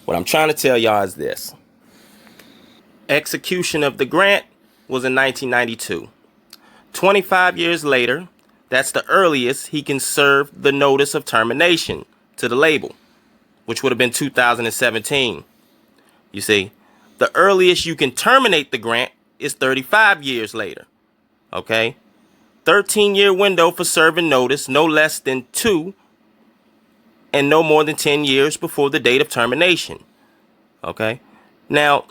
What I'm trying to tell y'all is this. Execution of the grant was in 1992. 25 years later, that's the earliest he can serve the notice of termination to the label, which would have been 2017. You see, the earliest you can terminate the grant is 35 years later. Okay? 13-year window for serving notice, no less than 2 and no more than 10 years before the date of termination. Okay? Now,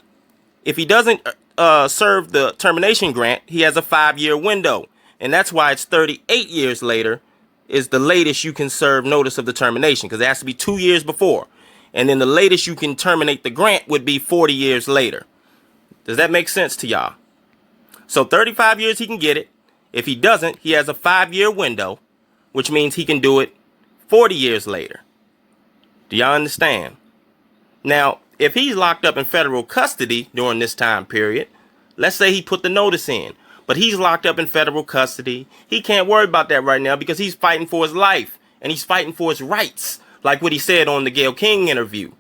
if he doesn't serve the termination grant, he has a 5-year window. And that's why it's 38 years later is the latest you can serve notice of the termination, because it has to be 2 years before. And then the latest you can terminate the grant would be 40 years later. Does that make sense to y'all? So 35 years he can get it. If he doesn't, he has a 5-year window, which means he can do it 40 years later. Do y'all understand? Now, if he's locked up in federal custody during this time period, let's say he put the notice in, but he's locked up in federal custody. He can't worry about that right now because he's fighting for his life and he's fighting for his rights, like what he said on the Gayle King interview.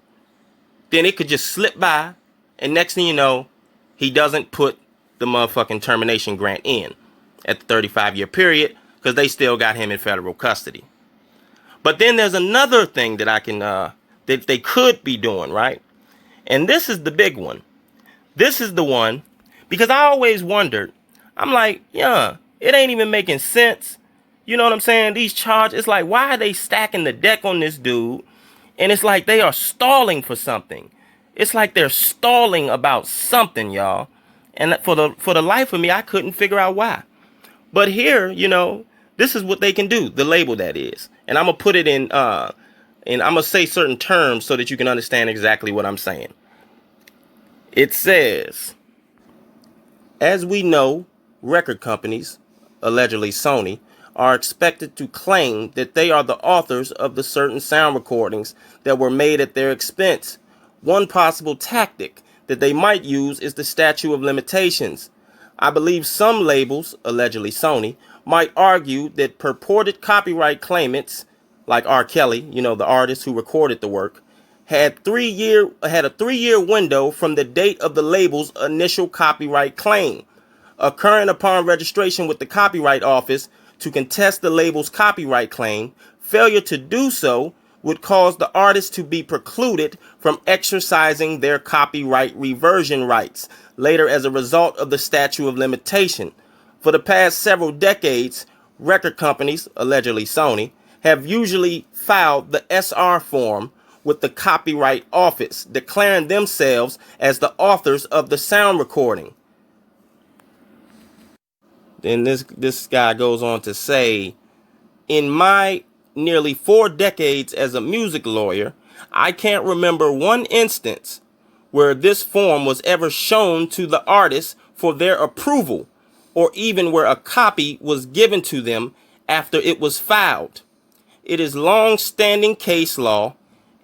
Then it could just slip by, and next thing you know, he doesn't put the motherfucking termination grant in at the 35-year period because they still got him in federal custody. But then there's another thing that I can that they could be doing, right? And this is the big one. This is the one, because I always wondered, I'm like, yeah, it ain't even making sense. You know what I'm saying? These charges, it's like, why are they stacking the deck on this dude? And it's like they are stalling for something. It's like they're stalling about something, y'all. And for the life of me, I couldn't figure out why. But here, you know, this is what they can do, the label that is. And I'm going to put it in, and I'm going to say certain terms so that you can understand exactly what I'm saying. It says, as we know, record companies, allegedly Sony, are expected to claim that they are the authors of the certain sound recordings that were made at their expense. One possible tactic that they might use is the statute of limitations. I believe some labels, allegedly Sony, might argue that purported copyright claimants, like R. Kelly, you know, the artist who recorded the work, had a 3-year window from the date of the label's initial copyright claim, occurring upon registration with the Copyright Office to contest the label's copyright claim. Failure to do so would cause the artist to be precluded from exercising their copyright reversion rights later as a result of the statute of limitation. For the past several decades, record companies, allegedly Sony, have usually filed the SR form with the Copyright Office, declaring themselves as the authors of the sound recording. Then this guy goes on to say, in my nearly 4 decades as a music lawyer, I can't remember one instance where this form was ever shown to the artists for their approval, or even where a copy was given to them after it was filed. It is long-standing case law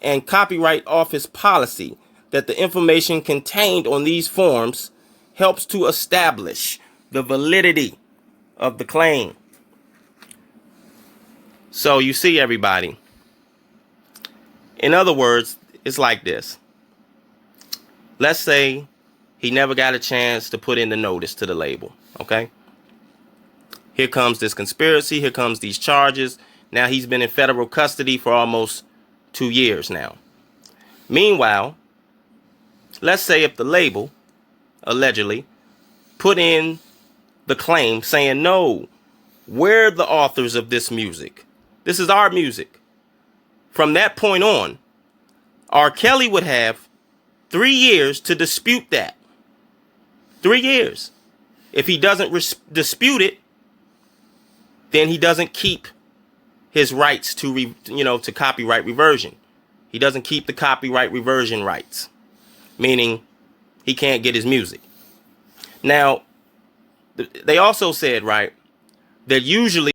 and Copyright Office policy that the information contained on these forms helps to establish the validity of the claim. So you see, everybody, in other words, it's like this. Let's say he never got a chance to put in the notice to the label, okay? Here comes this conspiracy, here comes these charges. Now he's been in federal custody for almost 2 years now. Meanwhile, let's say if the label, allegedly, put in the claim saying, no, we're the authors of this music. This is our music. From that point on, R. Kelly would have 3 years to dispute that. 3 years. If he doesn't dispute it, then he doesn't keep his rights to to copyright reversion. He doesn't keep the copyright reversion rights, meaning he can't get his music. Now, they also said, right, that usually